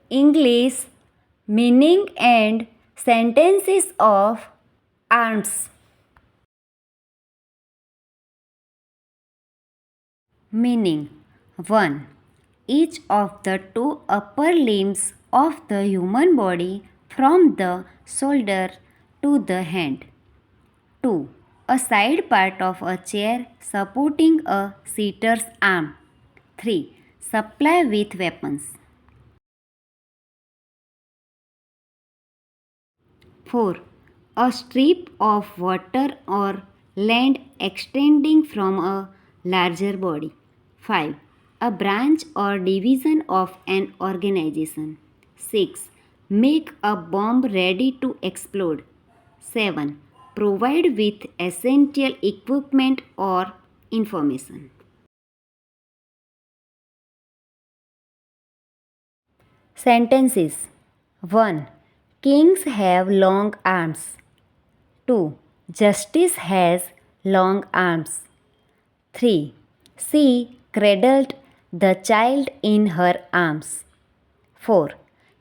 English meaning and sentences of arms. Meaning 1. Each of the two upper limbs of the human body from the shoulder to the hand. 2. A side part of a chair supporting a seater's arm. 3. Supply with weapons. 4. A strip of water or land extending from a larger body. 5. A branch or division of an organization. 6. Make a bomb ready to explode. 7. Provide with essential equipment or information. Sentences 1. Kings have long arms. 2. Justice has long arms. 3. She cradled the child in her arms. 4.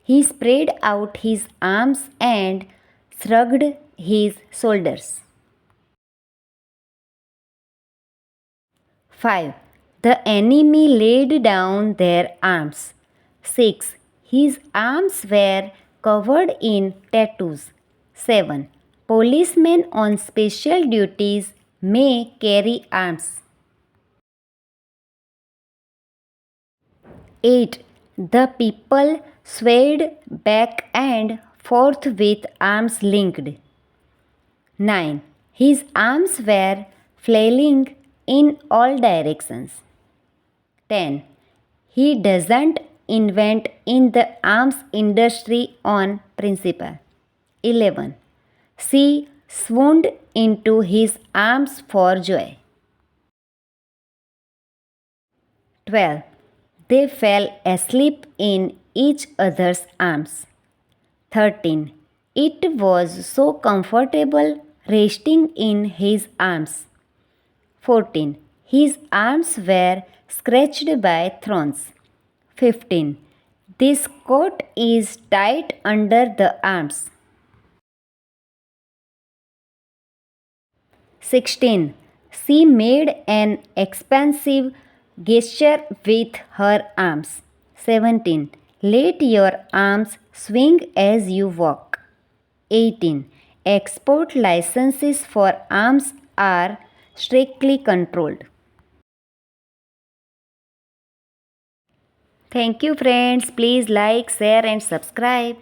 He spread out his arms and shrugged his shoulders. 5. The enemy laid down their arms. 6. His arms were covered in tattoos. 7. Policemen on special duties may carry arms. 8. The people swayed back and forth with arms linked. 9. His arms were flailing in all directions. 10. He doesn't invent in the arms industry on principle. 11. She swooned into his arms for joy. 12. They fell asleep in each other's arms. 13. It was so comfortable resting in his arms. 14. His arms were scratched by thorns. 15. This coat is tight under the arms. 16. She made an expansive gesture with her arms. 17. Let your arms swing as you walk. 18. Export licenses for arms are strictly controlled. Thank you friends. Please like, share and subscribe.